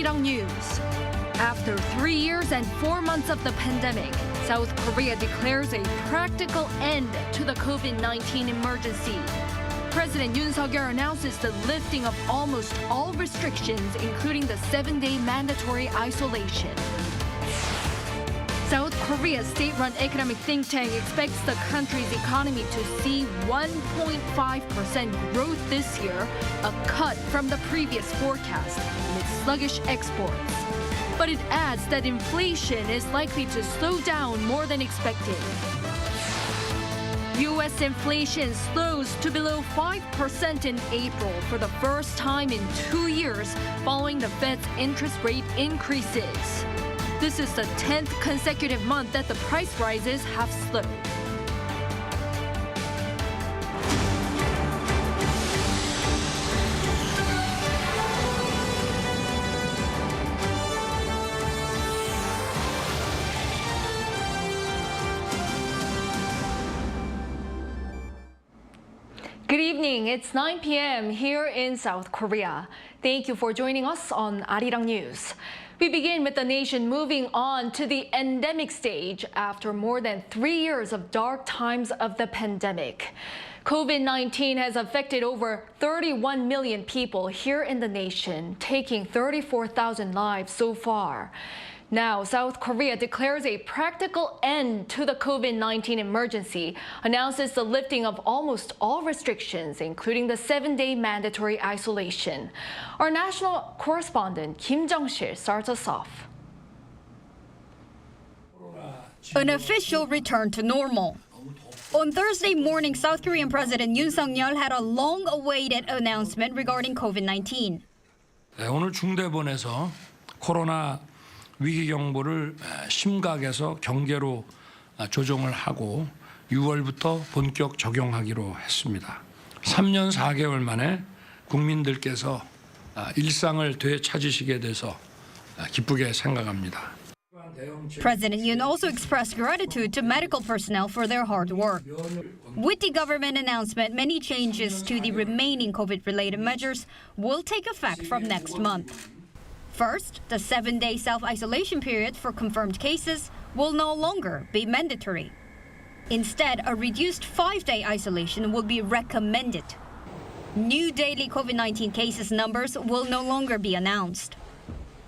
Arirang News. After 3 years and 4 months of the pandemic, South Korea declares a practical end to the COVID-19 emergency. President Yoon announces the lifting of almost all restrictions, including the 7-day mandatory isolation. South Korea's state-run economic think tank expects the country's economy to see 1.5% growth this year, a cut from the previous forecast amid sluggish exports. But it adds that inflation is likely to slow down more than expected. U.S. inflation slows to below 5% in April for the first time in 2 years following the Fed's interest rate increases. This is the 10th consecutive month that the price rises have slowed. Good evening. It's 9 p.m. here in South Korea. Thank you for joining us on Arirang News. We begin with the nation moving on to the endemic stage after more than 3 years of dark times of the pandemic. COVID-19 has affected over 31 million people here in the nation, taking 34,000 lives so far. Now, South Korea declares a practical end to the COVID-19 emergency, announces the lifting of almost all restrictions, including the 7-day mandatory isolation. Our national correspondent Kim Jung-sil starts us off. An official return to normal. On Thursday morning, South Korean President Yoon had a long-awaited announcement regarding COVID-19. 오늘 중대본에서 코로나 위기 경보를 심각에서 경계로 조정을 하고 6월부터 본격 적용하기로 했습니다. 3년 4개월 만에 국민들께서 일상을 되찾으시게 돼서 기쁘게 생각합니다. President Yoon also expressed gratitude to medical personnel for their hard work. With the government announcement, many changes to the remaining COVID-related measures will take effect from next month. First, the 7-day self-isolation period for confirmed cases will no longer be mandatory. Instead, a reduced 5-day isolation will be recommended. New daily COVID-19 cases numbers will no longer be announced.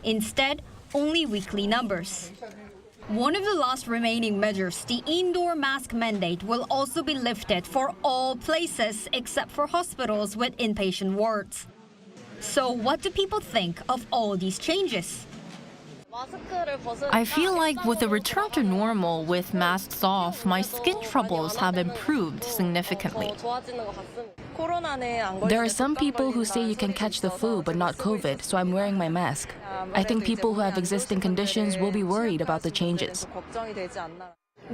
Instead, only weekly numbers. One of the last remaining measures, the indoor mask mandate, will also be lifted for all places except for hospitals with inpatient wards. So what do people think of all these changes? I feel like with the return to normal with masks off, my skin troubles have improved significantly. There are some people who say you can catch the flu but not COVID, so I'm wearing my mask. I think people who have existing conditions will be worried about the changes.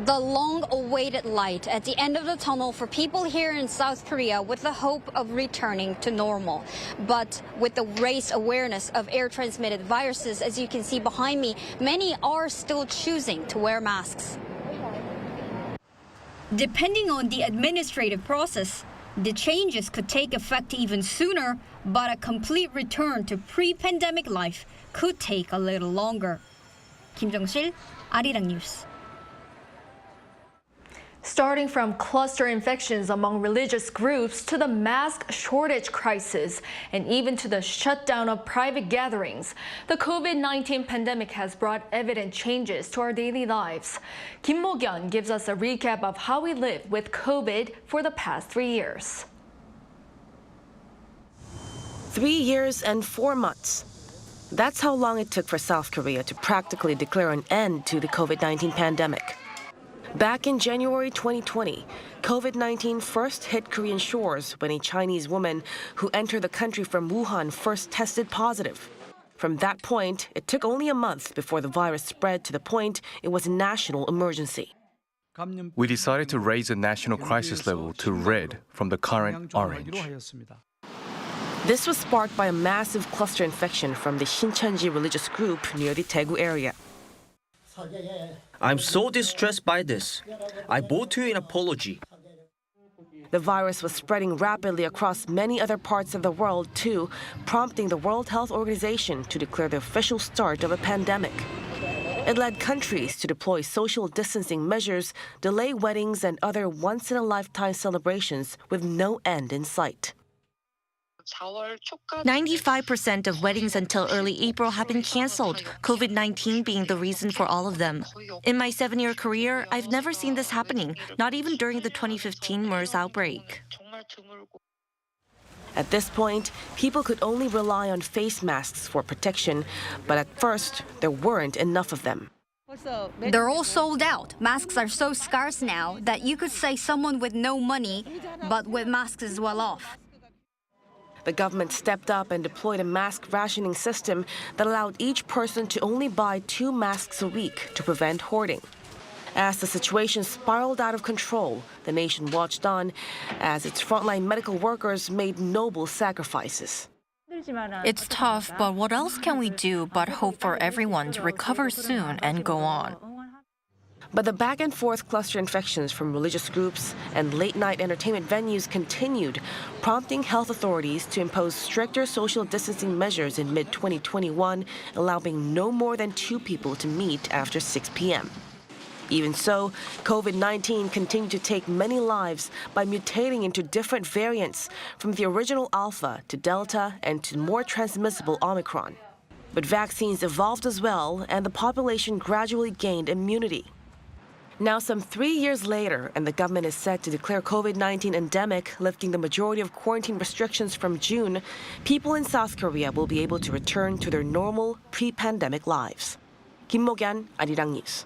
The long-awaited light at the end of the tunnel for people here in South Korea with the hope of returning to normal. But with the raised awareness of air-transmitted viruses, as you can see behind me, many are still choosing to wear masks. Depending on the administrative process, the changes could take effect even sooner, but a complete return to pre-pandemic life could take a little longer. Kim Jung-sil, Arirang News. Starting from cluster infections among religious groups to the mask shortage crisis and even to the shutdown of private gatherings, the COVID-19 pandemic has brought evident changes to our daily lives. Kim Mo-kyun gives us a recap of how we lived with COVID for the past 3 years. 3 years and 4 months. That's how long it took for South Korea to practically declare an end to the COVID-19 pandemic. Back in January 2020, COVID-19 first hit Korean shores when a Chinese woman who entered the country from Wuhan first tested positive. From that point, it took only a month before the virus spread to the point it was a national emergency. We decided to raise the national crisis level to red from the current orange. This was sparked by a massive cluster infection from the Shincheonji religious group near the Daegu area. I'm so distressed by this. I bow to you in apology. The virus was spreading rapidly across many other parts of the world, too, prompting the World Health Organization to declare the official start of a pandemic. It led countries to deploy social distancing measures, delay weddings, and other once-in-a-lifetime celebrations with no end in sight. 95% of weddings until early April have been canceled, COVID-19 being the reason for all of them. In my 7-year career, I've never seen this happening, not even during the 2015 MERS outbreak. At this point, people could only rely on face masks for protection, but at first, there weren't enough of them. They're all sold out. Masks are so scarce now that you could say someone with no money, but with masks is well off. The government stepped up and deployed a mask rationing system that allowed each person to only buy 2 masks a week to prevent hoarding. As the situation spiraled out of control, the nation watched on as its frontline medical workers made noble sacrifices. It's tough, but what else can we do but hope for everyone to recover soon and go on? But the back-and-forth cluster infections from religious groups and late-night entertainment venues continued, prompting health authorities to impose stricter social distancing measures in mid-2021, allowing no more than 2 people to meet after 6 p.m. Even so, COVID-19 continued to take many lives by mutating into different variants, from the original Alpha to Delta and to more transmissible Omicron. But vaccines evolved as well, and the population gradually gained immunity. Now, some 3 years later, and the government is set to declare COVID-19 endemic, lifting the majority of quarantine restrictions from June, people in South Korea will be able to return to their normal pre-pandemic lives. Kim Mo-gyan, Arirang News.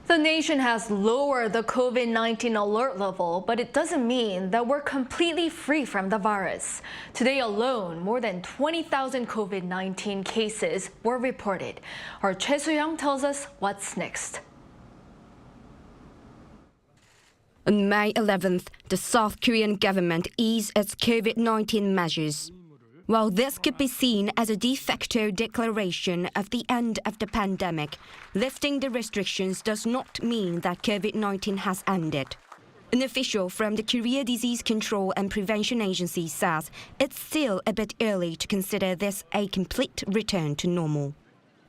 The nation has lowered the COVID-19 alert level, but it doesn't mean that we're completely free from the virus. Today alone, more than 20,000 COVID-19 cases were reported. Our Choi Soo-young tells us what's next. On May 11th, the South Korean government eased its COVID-19 measures. While this could be seen as a de facto declaration of the end of the pandemic, lifting the restrictions does not mean that COVID-19 has ended. An official from the Korea Disease Control and Prevention Agency says it's still a bit early to consider this a complete return to normal.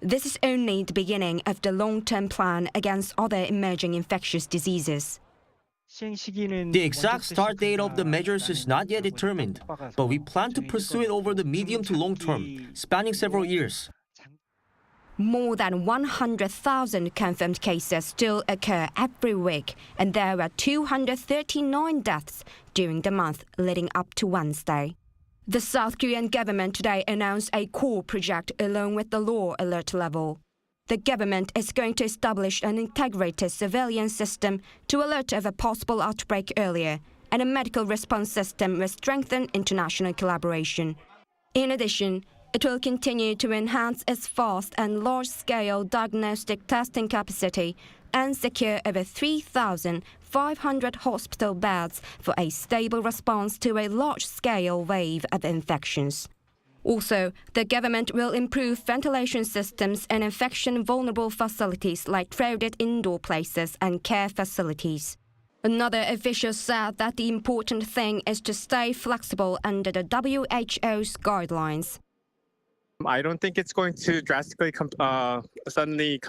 This is only the beginning of the long-term plan against other emerging infectious diseases. The exact start date of the measures is not yet determined, but we plan to pursue it over the medium to long term, spanning several years. More than 100,000 confirmed cases still occur every week, and there were 239 deaths during the month leading up to Wednesday. The South Korean government today announced a core project along with the low alert level. The government is going to establish an integrated surveillance system to alert of a possible outbreak earlier, and a medical response system will strengthen international collaboration. In addition, it will continue to enhance its fast and large-scale diagnostic testing capacity and secure over 3,500 hospital beds for a stable response to a large-scale wave of infections. Also, the government will improve ventilation systems in infection-vulnerable facilities like crowded indoor places and care facilities. Another official said that the important thing is to stay flexible under the WHO's guidelines. I don't think it's going to drastically suddenly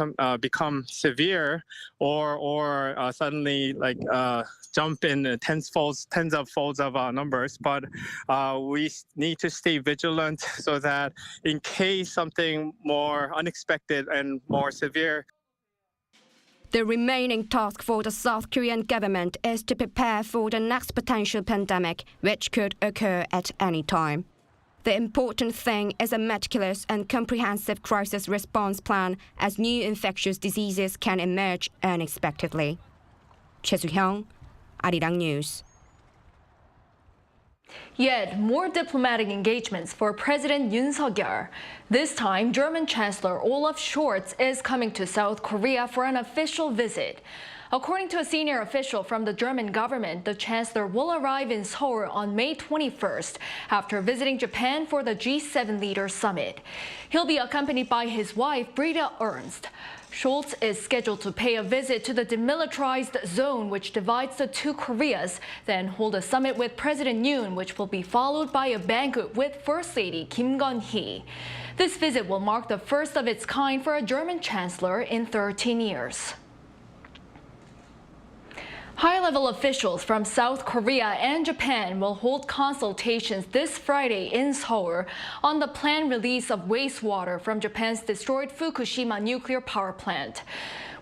become severe or suddenly jump in tens of folds of numbers. But we need to stay vigilant so that in case something more unexpected and more severe. The remaining task for the South Korean government is to prepare for the next potential pandemic, which could occur at any time. The important thing is a meticulous and comprehensive crisis response plan, as new infectious diseases can emerge unexpectedly. Choi Soo-young, Arirang News. Yet more diplomatic engagements for President Yoon Suk-yeol. This time, German Chancellor Olaf Scholz is coming to South Korea for an official visit. According to a senior official from the German government, the chancellor will arrive in Seoul on May 21st after visiting Japan for the G7 leader summit. He'll be accompanied by his wife, Britta Ernst. Scholz is scheduled to pay a visit to the demilitarized zone which divides the two Koreas, then hold a summit with President Yoon, which will be followed by a banquet with First Lady Kim Gun-hee. This visit will mark the first of its kind for a German chancellor in 13 years. High-level officials from South Korea and Japan will hold consultations this Friday in Seoul on the planned release of wastewater from Japan's destroyed Fukushima nuclear power plant.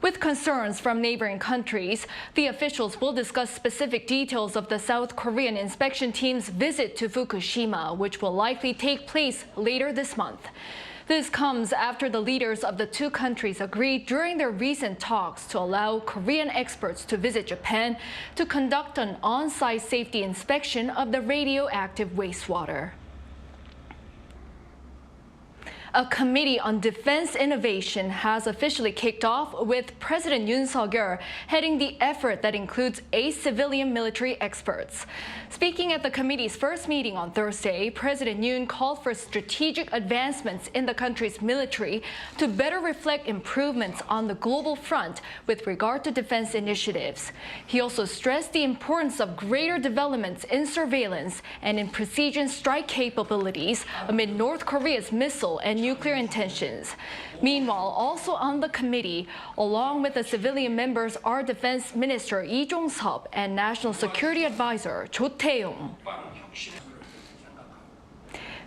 With concerns from neighboring countries, the officials will discuss specific details of the South Korean inspection team's visit to Fukushima, which will likely take place later this month. This comes after the leaders of the two countries agreed during their recent talks to allow Korean experts to visit Japan to conduct an on-site safety inspection of the radioactive wastewater. A committee on defense innovation has officially kicked off with President Yoon heading the effort that includes 8 civilian military experts. Speaking at the committee's first meeting on Thursday, President Yoon called for strategic advancements in the country's military to better reflect improvements on the global front with regard to defense initiatives. He also stressed the importance of greater developments in surveillance and in precision strike capabilities amid North Korea's missile and nuclear intentions. Meanwhile, also on the committee, along with the civilian members, are Defense Minister Lee Jong-seop and National Security Advisor Cho Tae-yong.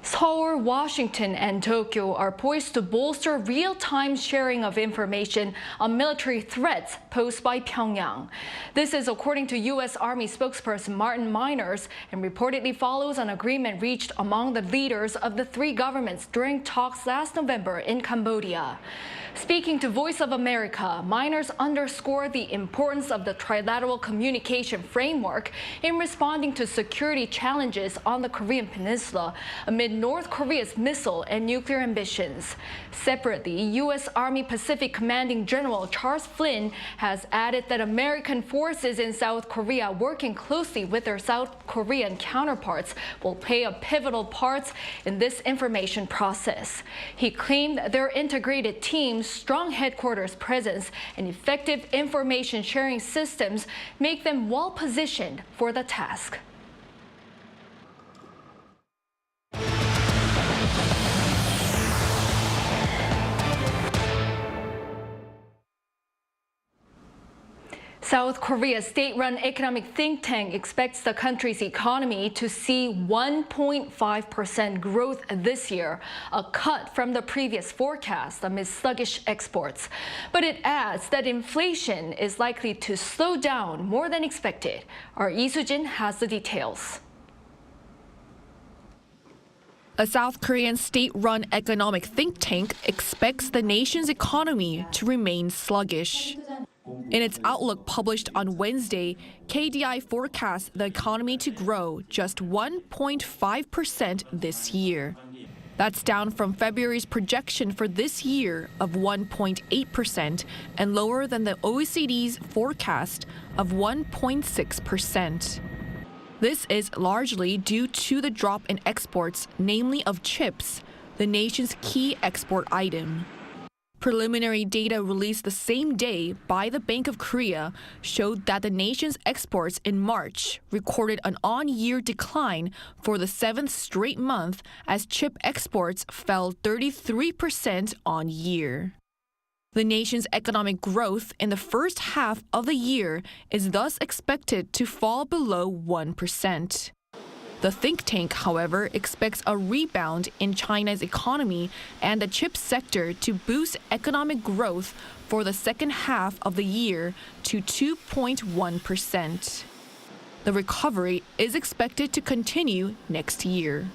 Seoul, Washington, and Tokyo are poised to bolster real-time sharing of information on military threats posed by Pyongyang. This is according to U.S. Army spokesperson Martin Miners and reportedly follows an agreement reached among the leaders of the 3 governments during talks last November in Cambodia. Speaking to Voice of America, Miners underscored the importance of the trilateral communication framework in responding to security challenges on the Korean Peninsula amid North Korea's missile and nuclear ambitions. Separately, U.S. Army Pacific Commanding General Charles Flynn has added that American forces in South Korea working closely with their South Korean counterparts will play a pivotal part in this information process. He claimed their integrated team's strong headquarters presence and effective information sharing systems make them well positioned for the task. South Korea's state-run economic think tank expects the country's economy to see 1.5% growth this year, a cut from the previous forecast amid sluggish exports. But it adds that inflation is likely to slow down more than expected. Our Lee Soo-jin has the details. A South Korean state-run economic think tank expects the nation's economy to remain sluggish. In its outlook published on Wednesday, KDI forecasts the economy to grow just 1.5% this year. That's down from February's projection for this year of 1.8% and lower than the OECD's forecast of 1.6%. This is largely due to the drop in exports, namely of chips, the nation's key export item. Preliminary data released the same day by the Bank of Korea showed that the nation's exports in March recorded an on-year decline for the 7th straight month as chip exports fell 33% on year. The nation's economic growth in the first half of the year is thus expected to fall below 1%. The think tank, however, expects a rebound in China's economy and the chip sector to boost economic growth for the second half of the year to 2.1%. The recovery is expected to continue next year.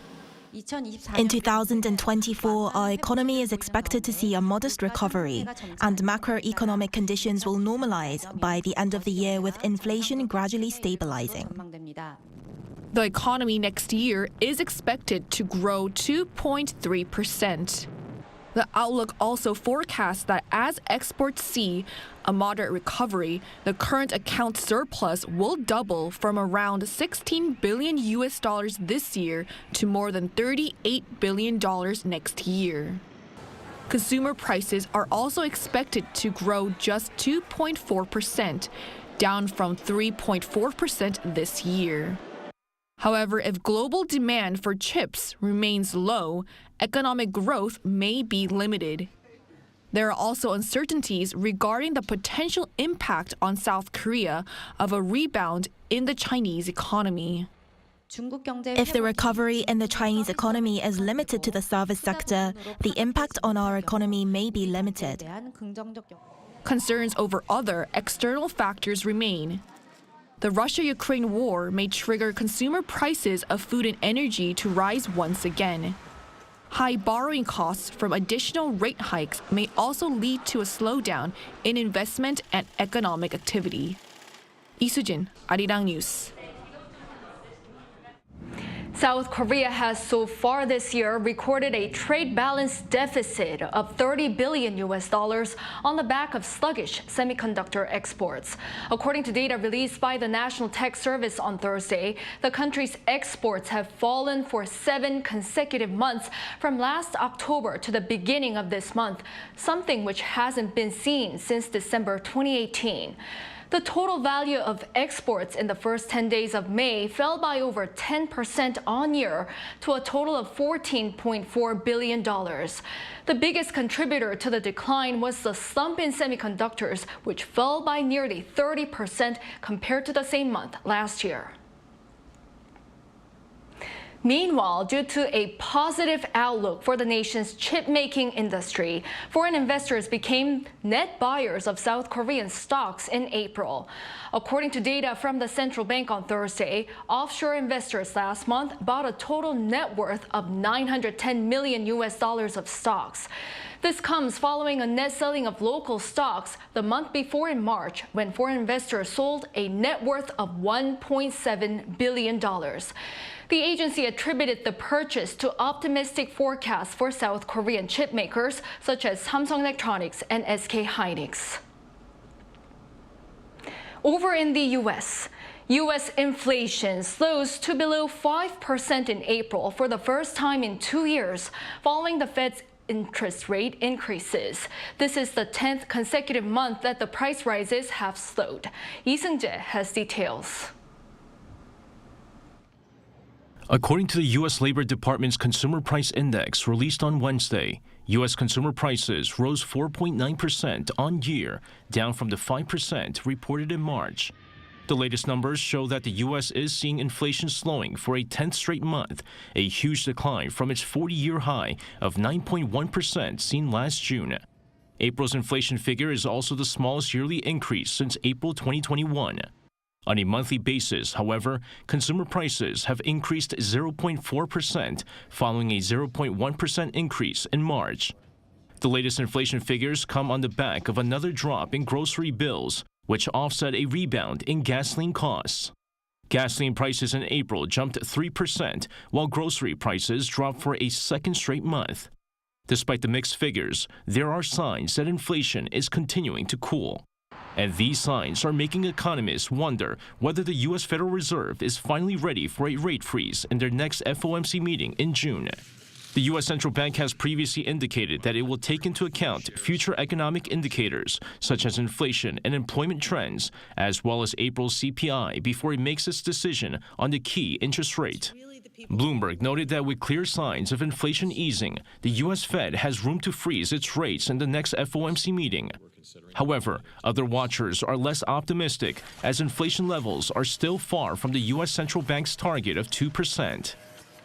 In 2024, our economy is expected to see a modest recovery, and macroeconomic conditions will normalize by the end of the year with inflation gradually stabilizing. The economy next year is expected to grow 2.3%. The outlook also forecasts that as exports see a moderate recovery, the current account surplus will double from around $16 billion this year to more than $38 billion next year. Consumer prices are also expected to grow just 2.4%, down from 3.4% this year. However, if global demand for chips remains low, economic growth may be limited. There are also uncertainties regarding the potential impact on South Korea of a rebound in the Chinese economy. If the recovery in the Chinese economy is limited to the service sector, the impact on our economy may be limited. Concerns over other external factors remain. The Russia-Ukraine war may trigger consumer prices of food and energy to rise once again. High borrowing costs from additional rate hikes may also lead to a slowdown in investment and economic activity. 이수진, Arirang News. South Korea has so far this year recorded a trade balance deficit of $30 billion on the back of sluggish semiconductor exports. According to data released by the National Tech Service on Thursday, the country's exports have fallen for 7 consecutive months from last October to the beginning of this month, something which hasn't been seen since December 2018. The total value of exports in the first 10 days of May fell by over 10% on year to a total of $14.4 billion. The biggest contributor to the decline was the slump in semiconductors, which fell by nearly 30% compared to the same month last year. Meanwhile, due to a positive outlook for the nation's chip-making industry, foreign investors became net buyers of South Korean stocks in April. According to data from the central bank on Thursday, offshore investors last month bought a total net worth of $910 million of stocks. This comes following a net selling of local stocks the month before in March, when foreign investors sold a net worth of $1.7 billion. The agency attributed the purchase to optimistic forecasts for South Korean chip makers such as Samsung Electronics and SK Hynix. Over in the U.S. inflation slows to below 5% in April for the first time in 2 years, following the Fed's interest rate increases. This is the 10th consecutive month that the price rises have slowed. Lee Seung-jae has details. According to the U.S. Labor Department's Consumer Price Index released on Wednesday, U.S. consumer prices rose 4.9% on year, down from the 5% reported in March. The latest numbers show that the U.S. is seeing inflation slowing for a 10th straight month, a huge decline from its 40-year high of 9.1% seen last June. April's inflation figure is also the smallest yearly increase since April 2021. On a monthly basis, however, consumer prices have increased 0.4%, following a 0.1% increase in March. The latest inflation figures come on the back of another drop in grocery bills, which offset a rebound in gasoline costs. Gasoline prices in April jumped 3%, while grocery prices dropped for a second straight month. Despite the mixed figures, there are signs that inflation is continuing to cool. And these signs are making economists wonder whether the U.S. Federal Reserve is finally ready for a rate freeze in their next FOMC meeting in June. The U.S. Central Bank has previously indicated that it will take into account future economic indicators, such as inflation and employment trends, as well as April's CPI, before it makes its decision on the key interest rate. Bloomberg noted that with clear signs of inflation easing, the U.S. Fed has room to freeze its rates in the next FOMC meeting. However, other watchers are less optimistic, as inflation levels are still far from the U.S. Central Bank's target of 2%.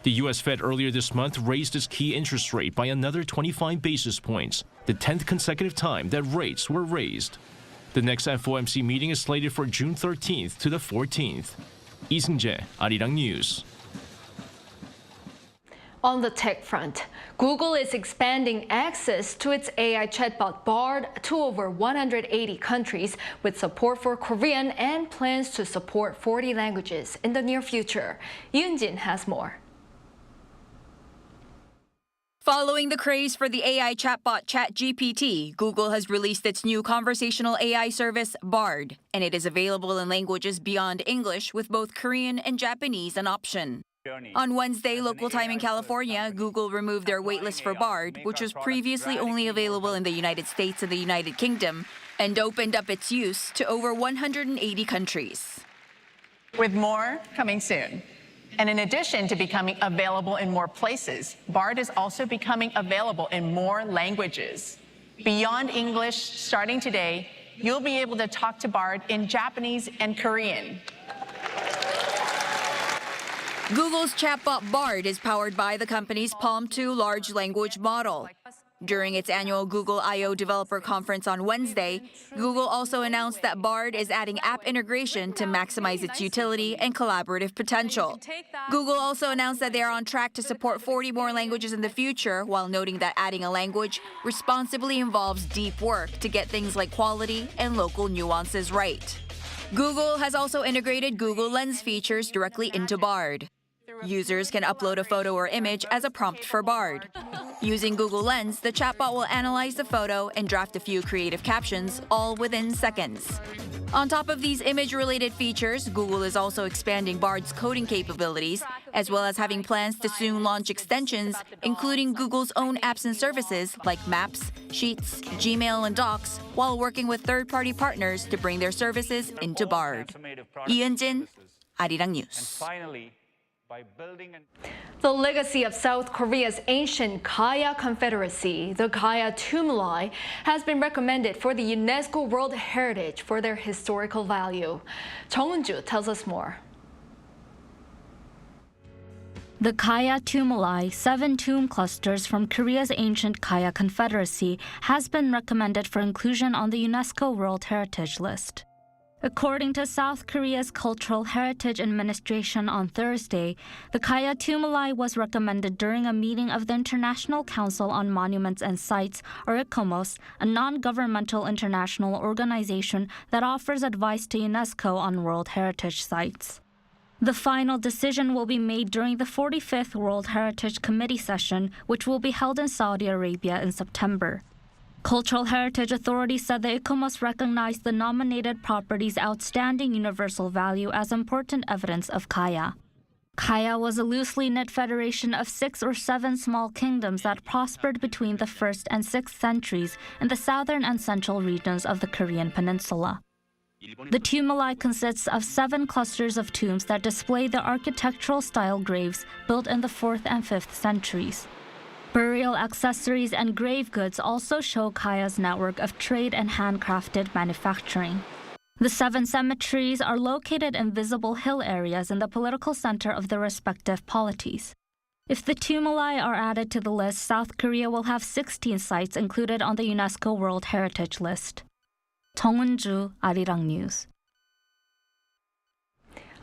The U.S. Fed earlier this month raised its key interest rate by another 25 basis points, the 10th consecutive time that rates were raised. The next FOMC meeting is slated for June 13th to the 14th. Lee Seung-jae, Arirang News. On the tech front, Google is expanding access to its AI chatbot Bard to over 180 countries with support for Korean and plans to support 40 languages in the near future. Yoon has more. Following the craze for the AI chatbot ChatGPT, Google has released its new conversational AI service, Bard, and it is available in languages beyond English with both Korean and Japanese an option. On Wednesday, local time in California, Google removed their waitlist for Bard, which was previously only available in the United States and the United Kingdom, and opened up its use to over 180 countries. With more coming soon. And in addition to becoming available in more places, Bard is also becoming available in more languages. Beyond English, starting today, you'll be able to talk to Bard in Japanese and Korean. Google's chatbot Bard is powered by the company's Palm 2 large language model. During its annual Google I/O Developer Conference on Wednesday, Google also announced that Bard is adding app integration to maximize its utility and collaborative potential. Google also announced that they are on track to support 40 more languages in the future, while noting that adding a language responsibly involves deep work to get things like quality and local nuances right. Google has also integrated Google Lens features directly into Bard. Users can upload a photo or image as a prompt for Bard. Using Google Lens, the chatbot will analyze the photo and draft a few creative captions, all within seconds. On top of these image-related features, Google is also expanding Bard's coding capabilities, as well as having plans to soon launch extensions, including Google's own apps and services like Maps, Sheets, Gmail, and Docs, while working with third-party partners to bring their services into Bard. 이은진, Arirang News. The legacy of South Korea's ancient Kaya Confederacy, the Kaya tumuli, has been recommended for the UNESCO World Heritage for their historical value. Jung Eun-ju tells us more. The Kaya tumuli, 7 tomb clusters from Korea's ancient Kaya Confederacy, has been recommended for inclusion on the UNESCO World Heritage List. According to South Korea's Cultural Heritage Administration on Thursday, the Kaya tumuli was recommended during a meeting of the International Council on Monuments and Sites, or ICOMOS, a non-governmental international organization that offers advice to UNESCO on World Heritage sites. The final decision will be made during the 45th World Heritage Committee session, which will be held in Saudi Arabia in September. Cultural Heritage Authority said the ICOMOS recognized the nominated property's outstanding universal value as important evidence of Kaya. Kaya was a loosely knit federation of 6 or 7 small kingdoms that prospered between the 1st and 6th centuries in the southern and central regions of the Korean peninsula. The tumuli consists of 7 clusters of tombs that display the architectural style graves built in the 4th and 5th centuries. Burial accessories and grave goods also show Kaya's network of trade and handcrafted manufacturing. The 7 cemeteries are located in visible hill areas in the political center of the respective polities. If the tumuli are added to the list, South Korea will have 16 sites included on the UNESCO World Heritage List. Jung Eun-ju, Arirang News.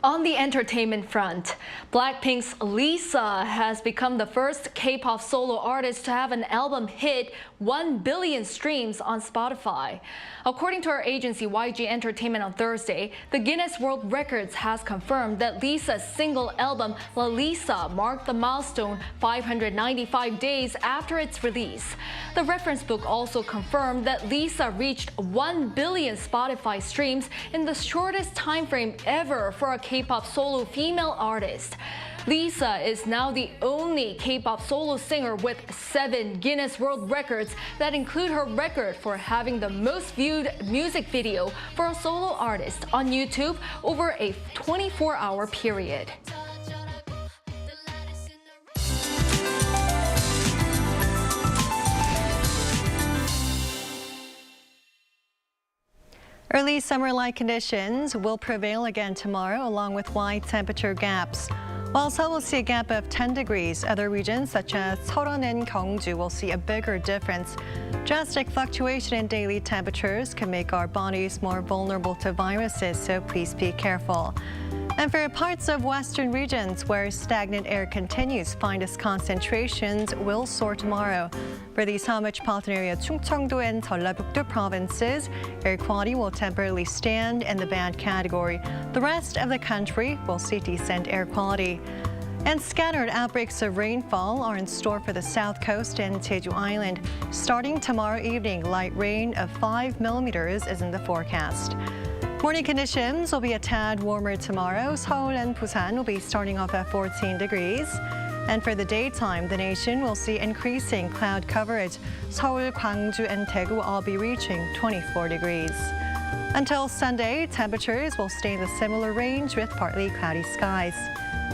On the entertainment front, Blackpink's Lisa has become the first K-pop solo artist to have an album hit 1 billion streams on Spotify. According to our agency YG Entertainment on Thursday, the Guinness World Records has confirmed that Lisa's single album La Lisa marked the milestone 595 days after its release. The reference book also confirmed that Lisa reached 1 billion Spotify streams in the shortest time frame ever for a K-pop solo female artist. Lisa is now the only K-pop solo singer with 7 Guinness World Records that include her record for having the most viewed music video for a solo artist on YouTube over a 24-hour period. Early summer-like conditions will prevail again tomorrow, along with wide temperature gaps. While Seoul will see a gap of 10 degrees, other regions such as Seoul and Gyeongju will see a bigger difference. Drastic fluctuation in daily temperatures can make our bodies more vulnerable to viruses, so please be careful. And for parts of western regions where stagnant air continues, finest concentrations will soar tomorrow. For the Seoul metropolitan area, Chungcheongdo and Jeollabuk-do provinces, air quality will temporarily stand in the bad category. The rest of the country will see decent air quality. And scattered outbreaks of rainfall are in store for the south coast and Jeju Island. Starting tomorrow evening, light rain of 5 millimeters is in the forecast. Morning conditions will be a tad warmer tomorrow. Seoul and Busan will be starting off at 14 degrees. And for the daytime, the nation will see increasing cloud coverage. Seoul, Gwangju, and Daegu will all be reaching 24 degrees. Until Sunday, temperatures will stay in the similar range with partly cloudy skies.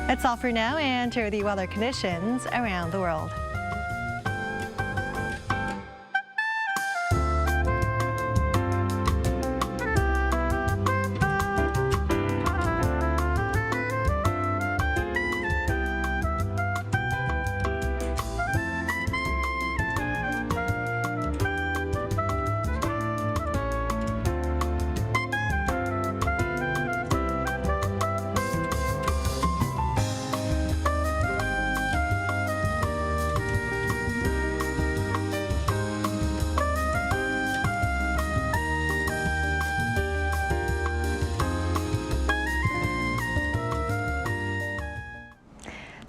That's all for now, and here are the weather conditions around the world.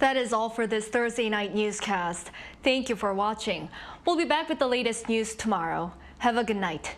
That is all for this Thursday night newscast. Thank you for watching. We'll be back with the latest news tomorrow. Have a good night.